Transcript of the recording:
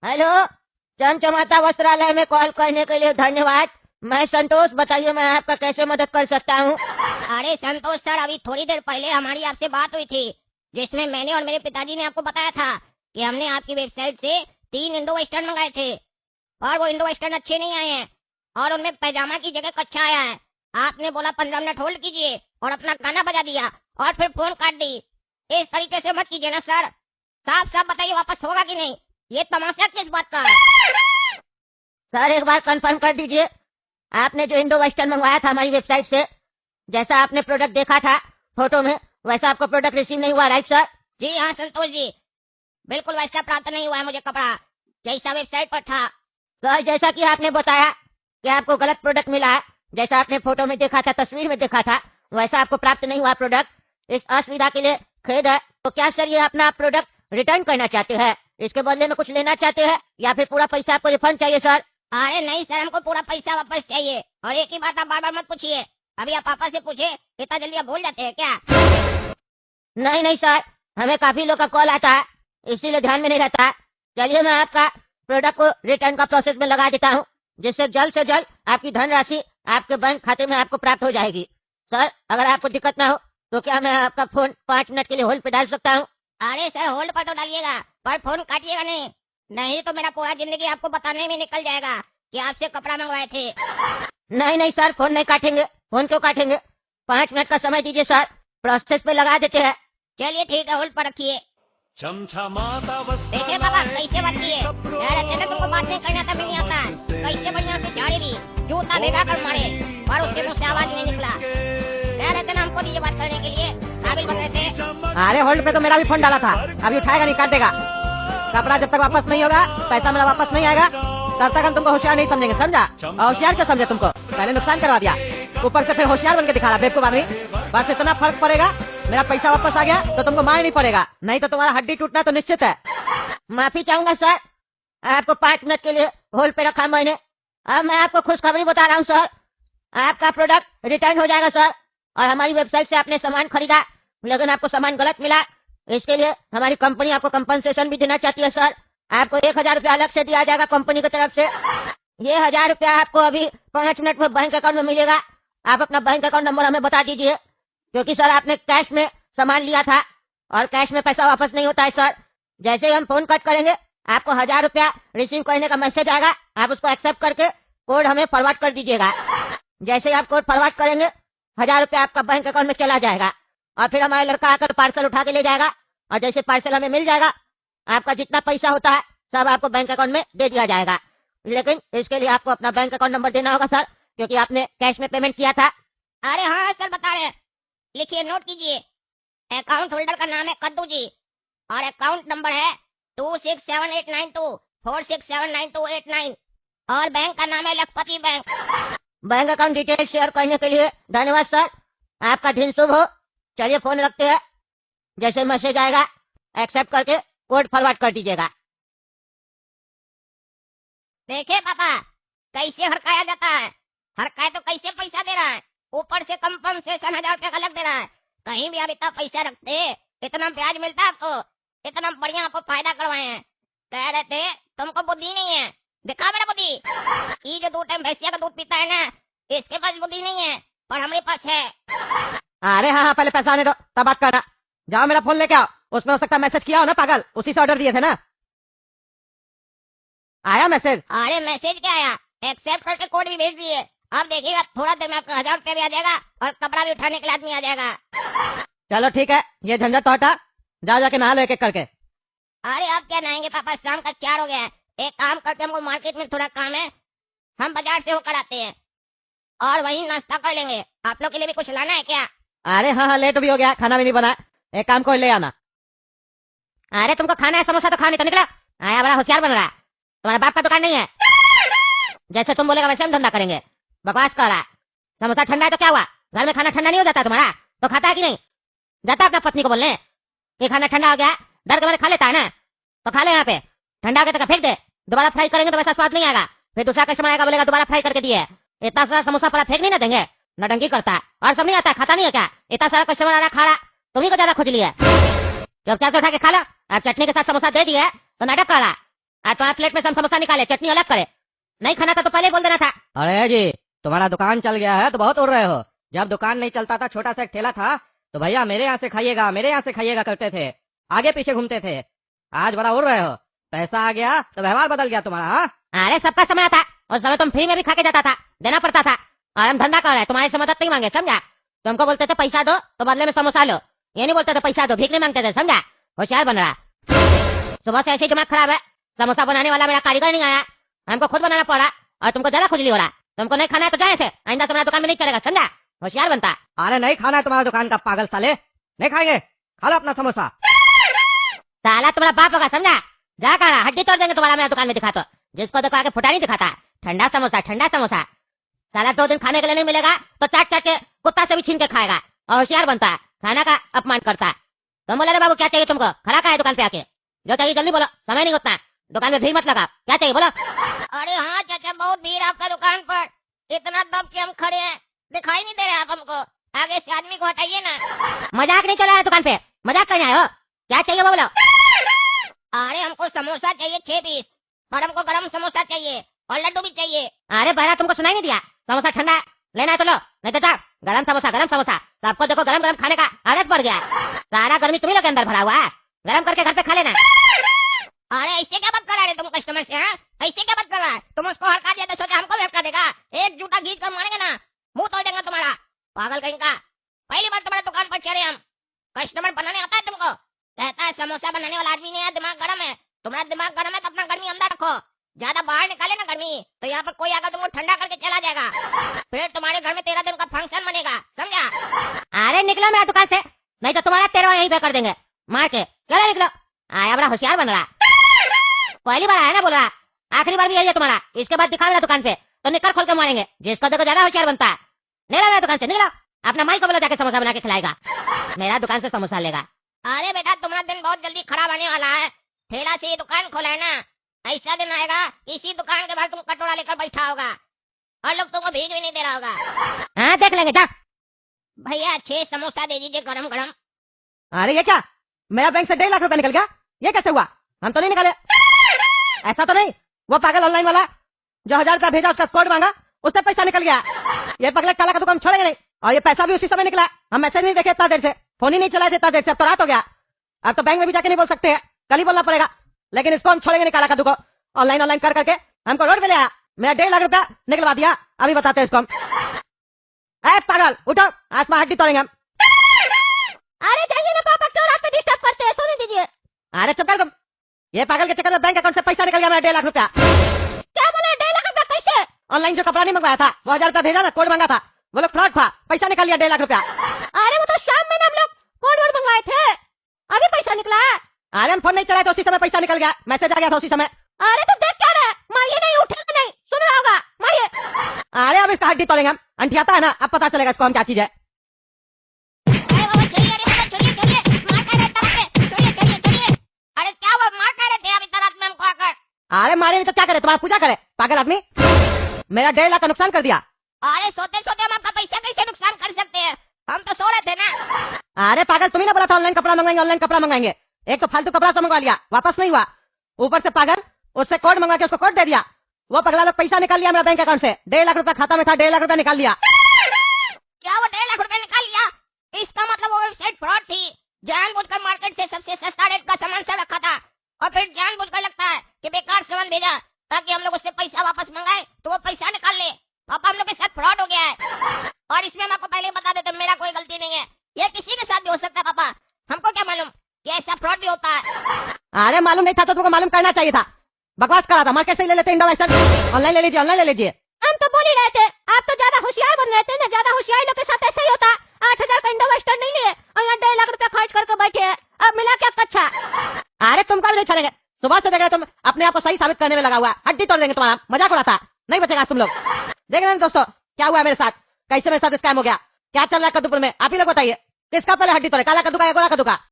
Hello, चमचमाता वस्त्रालय में call करने के लिए धन्यवाद। मैं संतोष, बताइए मैं आपका कैसे मदद कर सकता हूँ। अरे संतोष सर, अभी थोड़ी देर पहले हमारी आपसे बात हुई थी, जिसमें मैंने और मेरे पिताजी ने आपको बताया था कि हमने आपकी वेबसाइट से 3 इंडो वेस्टर्न मंगाए थे और वो इंडो वेस्टर्न अच्छे नहीं आए हैं और उनमें पैजामा की जगह कच्छा आया है। आपने बोला 15 मिनट होल्ड कीजिए और अपना गाना बजा दिया और फिर फोन काट दी। इस तरीके से मत कीजिए ना सर, साफ साफ बताइए वापस होगा कि नहीं। ये तमाशा किस बात का है? सर एक बार कंफर्म कर दीजिए, आपने जो इंडो वेस्टर्न मंगवाया था हमारी वेबसाइट से, जैसा आपने प्रोडक्ट देखा था फोटो में, वैसा आपको प्रोडक्ट रिसीव नहीं हुआ, राइट सर? जी हाँ संतोष जी, बिल्कुल वैसा प्राप्त नहीं हुआ है मुझे कपड़ा जैसा वेबसाइट पर था। सर जैसा कि आपने बताया कि आपको गलत प्रोडक्ट मिला है, जैसा आपने फोटो में देखा था, तस्वीर में देखा था, वैसा आपको प्राप्त नहीं हुआ प्रोडक्ट। इस असुविधा के लिए खेद है। तो क्या सर ये अपना प्रोडक्ट रिटर्न करना चाहते हैं? इसके बदले में कुछ लेना चाहते हैं या फिर पूरा पैसा आपको रिफंड चाहिए सर? अरे नहीं सर, हमको पूरा पैसा वापस चाहिए। और एक ही बात आप बार बार मत पूछिए, अभी आप पापा से पूछे, इतना जल्दी आप भूल जाते हैं क्या? नहीं नहीं सर, हमें काफी लोग का कॉल आता है, इसीलिए ध्यान में नहीं रहता है। चलिए मैं आपका प्रोडक्ट को रिटर्न का प्रोसेस में लगा देता हूँ, जिससे जल्द से जल्द आपकी धनराशि आपके बैंक खाते में आपको प्राप्त हो जाएगी। सर अगर आपको दिक्कत ना हो तो क्या मैं आपका फोन 5 मिनट के लिए होल्ड पे डाल सकता हूँ? अरे सर होल्ड पर तो डालिएगा, पर फोन काटिएगा नहीं, नहीं तो मेरा पूरा जिंदगी आपको बताने में निकल जाएगा कि आपसे कपड़ा मंगवाए थे। नहीं नहीं सर, फोन नहीं काटेंगे। फोन क्यों काटेंगे? 5 मिनट का समय दीजिए सर, प्रोसेस पे लगा देते हैं। चलिए ठीक है, होल्ड पर रखिए। देखिए बाबा कैसे बात किए, यार अचानक तुमको बात नहीं करना था, नहीं आता कैसे बढ़िया से झाड़ी भी जूता भिगा कर मारे और उसके मुंह से आवाज नहीं निकला। यार इतना हमको दीजिए बात करने के लिए, काबिल बन रहे थे। अरे होल्ड पे तो मेरा भी फोन डाला था, अभी उठाएगा नहीं, काट देगा। कपड़ा जब तक वापस नहीं होगा, पैसा मेरा वापस नहीं आएगा, तब तक हम तुमको होशियार नहीं समझेंगे, समझा? होशियार क्या समझे तुमको? पहले नुकसान करवा दिया, ऊपर से फिर होशियार बन के दिखा रहा बेवकूफ आदमी। बस इतना फर्क पड़ेगा, मेरा पैसा वापस आ गया तो तुमको मार नहीं पड़ेगा, नहीं तो तुम्हारा हड्डी टूटना तो निश्चित है। माफी चाहूंगा सर, आपको 5 मिनट के लिए होल्ड पे रखा मैंने। अब मैं आपको खुशखबरी बता रहा हूँ सर, आपका प्रोडक्ट रिटर्न हो जाएगा सर। और हमारी वेबसाइट से आपने सामान खरीदा लेकिन आपको सामान गलत मिला, इसके लिए हमारी कंपनी आपको कंपनसेशन भी देना चाहती है सर। आपको 1000 रुपया अलग से दिया जाएगा कंपनी की तरफ से। ये 1000 रुपया आपको अभी 5 मिनट में बैंक अकाउंट में मिलेगा। आप अपना बैंक अकाउंट नंबर हमें बता दीजिए, क्योंकि सर आपने कैश में सामान लिया था और कैश में पैसा वापस नहीं होता है सर। जैसे ही हम फोन कट करेंगे आपको 1000 रुपया रिसीव करने का मैसेज आएगा, आप उसको एक्सेप्ट करके कोड हमें फॉरवर्ड कर दीजिएगा। जैसे ही आप कोड फॉरवर्ड करेंगे 1000 रुपया आपका बैंक अकाउंट में चला जाएगा और फिर हमारा लड़का आकर पार्सल उठा के ले जाएगा और जैसे पार्सल हमें मिल जाएगा, आपका जितना पैसा होता है सब आपको बैंक अकाउंट में दे दिया जाएगा। लेकिन इसके लिए आपको अपना बैंक अकाउंट नंबर देना होगा सर, क्योंकि आपने कैश में पेमेंट किया था। अरे हाँ सर बता रहे हैं, लिखिए नोट कीजिए। अकाउंट होल्डर का नाम है कद्दू जी और अकाउंट नंबर है 26789246799289 और बैंक का नाम है लखपति bank. Bank account detail share करने के लिए धन्यवाद सर, आपका दिन शुभ हो। चलिए फोन रखते हैं, जैसे मैसेज आएगा एक्सेप्ट करके कोड फॉरवर्ड कर दीजिएगा। देखे पापा कैसे हड़काया जाता है, हड़काए तो कैसे पैसा दे रहा है, ऊपर से कंपनसेशन 1000 रुपया अलग दे रहा है। कहीं भी आप इतना पैसा रखते, इतना ब्याज मिलता है आपको, इतना बढ़िया आपको फायदा करवाए हैं। कह रहे थे तुमको बुद्धि नहीं है, दिखा मेरा बुद्धि। ये जो 2 टाइम भैंसिया का दूध पीता है ना, इसके पास बुद्धि नहीं है, पर हमारे पास है। अरे हाँ हाँ, पहले पैसा आने दो तब बात करना। जाओ मेरा फोन लेके आओ, उसमें हो सकता मैसेज किया हो ना पागल, उसी से ऑर्डर दिए थे ना। आया मैसेज? अरे मैसेज क्या आया, एक्सेप्ट करके कोड भी भेज दिए। अब देखिएगा थोड़ा देर में आपका 1000 रुपया भी आ जाएगा और कपड़ा भी उठाने के लिए आदमी आ जाएगा। चलो ठीक है, ये झंझट तो हटा, जाओ जाके नहा लो एक एक करके। अरे आप क्या नहाएंगे पापा, शाम का 4 हो गया है। एक काम करते, हमको मार्केट में थोड़ा काम है, हम बाजार से होकर आते हैं और वहीं नाश्ता कर लेंगे। आप लोग के लिए भी कुछ लाना है क्या? अरे हाँ हाँ, लेट भी हो गया, खाना भी नहीं बना, एक काम को ले आना। अरे तुमको खाना है समोसा तो खाने तो निकला, आया बड़ा होशियार बन रहा है। तुम्हारे बाप का दुकान नहीं है, जैसे तुम बोलेगा वैसे हम धंधा करेंगे। बकवास कर रहा है। समोसा ठंडा है तो क्या हुआ, घर में खाना ठंडा नहीं हो जाता तुम्हारा? तो खाता है कि नहीं? जाता अपना पत्नी को बोलने कि खाना ठंडा हो गया, डर के मारे खा लेता है ना, तो खा ले यहाँ पे। ठंडा हो गया तो फेंक दे, दोबारा फ्राई करेंगे तो वैसा स्वाद नहीं आएगा, फिर दूसरा कस्टमर आएगा बोलेगा दोबारा फ्राई करके दिए। इतना सारा समोसा पड़ा फेंक नहीं ना देंगे, नटंकी करता है। और सब नहीं आता, खाता नहीं है क्या? इतना सारा कस्टमर आ रहा खा रहा, तुम्ही को ज्यादा खुजली है। चुपचाप से उठा के खा ला। आप चटनी के साथ समोसा दे दिए तो नाटक कर रहा, आज तुम्हारे प्लेट में से हम समोसा निकाले, चटनी अलग करे। नहीं खाना था तो पहले बोल देना था। अरे जी, तुम्हारा दुकान चल गया है तो बहुत उड़ रहे हो। जब दुकान नहीं चलता था, छोटा सा एक ठेला था, तो भैया मेरे यहाँ से खाइएगा, मेरे यहाँ से खाइएगा करते थे, आगे पीछे घूमते थे। आज बड़ा उड़ रहे हो, पैसा आ गया तो व्यवहार बदल गया तुम्हारा। हाँ? अरे सबका समय था, उस समय तुम फ्री में भी खा के जाता था, देना पड़ता था। और हम धंधा कर रहे हैं, तुम्हारे से मदद नहीं मांगे, समझा? तुमको बोलते थे पैसा दो तो बदले में समोसा लो, ये नहीं बोलते थे पैसा दो, भीख नहीं मांगते थे, समझा? होशियार बन रहा। सुबह से ऐसे दिमाग खराब है। समोसा बनाने वाला मेरा कारीगर नहीं आया, हमको खुद बनाना पड़ा, और तुमको ज्यादा खुजली हो रहा। तुमको नहीं खाना है तो जाए से, आइंदा तुम्हारा दुकान में नहीं चलेगा, समझा? होशियार बनता। अरे नहीं खाना है तुम्हारा दुकान का, पागल साले, नहीं खाएंगे, खा लो अपना समोसा। साला तुम्हारा बाप होगा, समझा? जा कहा हड्डी तोड़ देंगे तुम्हारा मेरा दुकान में दिखा तो। जिसको देखो आगे फुटा नहीं दिखाता, ठंडा समोसा, ठंडा समोसा। साला 2 दिन खाने के लिए नहीं मिलेगा तो चाट चाट के कुत्ता से भी छीन के खाएगा, और होशियार बनता है, खाना का अपमान करता है। तुम बोले बाबू क्या चाहिए तुमको, खड़ा का है दुकान पे आके, जो चाहिए जल्दी बोलो, समय नहीं उतना, दुकान में भीड़ मत लगा, क्या चाहिए बोलो। अरे हाँ चाचा, बहुत भीड़ है आपका दुकान पर, इतना दब के हम खड़े हैं, दिखाई नहीं दे रहे आप हमको, आगे से आदमी को हटाइए ना। मजाक नहीं चल रहा है दुकान पे, मजाक करने आए हो, क्या चाहिए वो बोलो। अरे हमको समोसा चाहिए 6 पीस, और हमको गरम समोसा चाहिए, और लड्डू भी चाहिए। अरे बहरा तुमको सुनाई नहीं दिया, समोसा ठंडा है, लेना है तो लो, नहीं तो जाओ। गरम समोसा, गरम समोसा, सबको देखो गरम गरम खाने का आदत पड़ गया है। सारा गर्मी तुम्ही लोग के अंदर भरा हुआ है, गरम करके घर पे खा लेना। अरे ऐसे क्या बात कर रहे तुम कस्टमर से, हैं? ऐसे क्या बात कर रहा है? तुम उसको हड़का दिया तो सोचा हमको भी हड़का देगा? एक जूता घींच कर मारेंगे ना, मुंह तोड़ देंगे तुम्हारा, पागल कहीं का। पहली बार तुम्हारे दुकान पर चढ़े हम, कस्टमर बनाने आता है तुमको? कहता है समोसा बनाने वाला आदमी नहीं है, दिमाग गर्म है। तुम्हारा दिमाग गर्म है तो अपना गर्मी अंदर रखो, ज्यादा बाहर निकाले ना गर्मी तो यहाँ पर कोई आकर तुमको ठंडा करके चला जाएगा, फिर तुम्हारे घर में 13 दिन का फंक्शन बनेगा, समझा? अरे निकलो मेरा दुकान से, नहीं तो तुम्हारा 13वां यहीं पे कर देंगे मार के, चलो निकलो। आया बड़ा होशियार बन रहा, पहली बार आया ना बोल रहा, आखिरी बार भी यही है तुम्हारा, इसके बाद दिखा मेरा दुकान पे तो निकर खोल के मारेंगे, जिसको देखो ज्यादा होशियार बनता है। निकलो मेरा दुकान से, निकलो, अपना माई को बोलो जाके समोसा बना के खिलाएगा, मेरा दुकान से समोसा लेगा। अरे बेटा तुम्हारा दिन बहुत जल्दी खराब आने वाला है, ठेला से ये दुकान खोला है ना, ऐसा दिन आएगा इसी दुकान के बाद तुम कटोरा लेकर बैठा होगा और लोग तुमको भीख भी नहीं दे रहा होगा। हाँ देख लेंगे, जा। भैया 6 समोसा दे दीजिए गरम गरम। अरे ये क्या, मेरा बैंक से 1.5 लाख रुपया निकल गया, ये कैसे हुआ? हम तो नहीं निकाले, ऐसा तो नहीं, वो पागल ऑनलाइन वाला जो 1000 रुपया भेजा उसका कोड मांगा, उससे पैसा निकल गया। ये पगले काला का दुकान छोड़ेंगे नहीं, और ये पैसा भी उसी समय निकला। हम मैसेज नहीं देखे इतना देर से, फोन ही नहीं चलाए थे इतना देर से, अब तो रात हो गया, अब तो बैंक में भी जाके नहीं बोल सकते हैं, कल ही बोलना पड़ेगा। लेकिन इसको हम छोड़ेंगे नहीं, काला का दुकान ऑनलाइन ऑनलाइन कर करके हमको रोड पे ले आया, मेरा 1.5 लाख रुपया निकलवा दिया। अभी बताते हैं इसको हम। ए पागल उठो, आज में हड्डी तोड़ेंगे हम। अरे जाइए ना पापा, क्यों रात में डिस्टर्ब करते हैं, सोने दीजिए। अरे चुप कर तुम, ये पागल के चक्कर में बैंक अकाउंट से पैसा निकल गया मेरा 1.5 लाख रुपया। क्या बोले 1.5 लाख रुपया कैसे? ऑनलाइन जो कपड़ा नहीं मंगवाया था, वो 1000 रुपया भेजा ना, कोड मांगा था, वो लोग फ्रॉड था, पैसा निकल लिया 1.5 लाख रुपया। अरे वो तो शाम में हम लोग कोड वर्ड मंगवाए थे, अभी पैसा निकला है। अरे हम फोन नहीं चलाए तो उसी समय पैसा निकल गया, मैसेज आ गया था उसी समय। अरे तो देख क्या रहा है, मारिए नहीं, उठेगा नहीं, सुन रहा होगा, मारिए। अरे अब इसका हड्डी तोड़ेंगे हम, अंठियाता है ना, अब पता चलेगा इसको हम क्या चीज है। अरे बाबा चलिए, अरे बाबा चलिए चलिए, मार कर रहे थे, चलिए चलिए चलिए। अरे क्या हुआ, मार कर रहे थे अभी इतना रात में हमको आकर? अरे मारे नहीं तो क्या करे, तुम्हारा पूजा करे पागल आदमी, मेरा 1.5 लाख का नुकसान कर दिया। अरे सोते सोते हम आपका पैसा कैसे नुकसान कर सकते हैं, हम तो सो रहे थे ना। अरे पागल तुम्ही ना बोला था ऑनलाइन कपड़ा मंगाएंगे, ऑनलाइन कपड़ा मंगाएंगे, एक तो फालतू कपड़ा सब मंगवा लिया, वापस नहीं हुआ, ऊपर से पागल उससे कोड मंगा के उसको कोड दे दिया, वो पगला लोग पैसा निकाल लिया मेरा बैंक अकाउंट से, 1.5 लाख रुपया खाता में था, 1.5 लाख रुपया निकाल लिया। क्या वो 1.5 लाख रुपए निकाल लिया? इसका मतलब वो वेबसाइट फ्रॉड थी, जानबूझकर मार्केट से सबसे सस्ता रेट का सामान सब रखा था, और फिर जानबूझकर लगता है कि बेकार सामान भेजा ताकि हम लोग उससे पैसा वापस मंगाए तो वो पैसा निकाल ले। पापा हम लोग के साथ फ्रॉड हो गया है, और इसमें हम आपको पहले बता देते मेरा कोई गलती नहीं है, ये किसी के साथ भी हो सकता है पापा, हमको क्या मालूम कि ऐसा फ्रॉड भी होता है। अरे मालूम नहीं था तो तुमको मालूम करना चाहिए था, बकवास करा था, मार्केट से ही ले लेते इंडो वेस्टर्न, ऑनलाइन ले लीजिए, ऑनलाइन ले लीजिए। हम तो बोल ही रहे थे, आप तो ज्यादा होशियार बन रहे थे ना, ज्यादा होशियार लोग के साथ ऐसा ही होता। 8000 का इंडो वेस्टर्न नहीं लिए और यहाँ 1.5 लाख रुपया खर्च करके बैठे हैं, अब मिला क्या कच्चा? अरे तुमका भी नहीं चलेंगे, सुबह से देख रहे तुम अपने आप को सही साबित करने में लगा हुआ है, हड्डी तोड़ देंगे तुम्हारा, मजाक उड़ाता नहीं बचेगा तुम लोग। देख रहे हैं दोस्तों क्या हुआ मेरे साथ, कैसे मेरे साथ स्कैम हो गया, क्या चल रहा है कद्दूपुर में, आप ही लोग बताइए, किसका पहले हड्डी तोड़े, काला कद्दू का या गोला कद्दू का?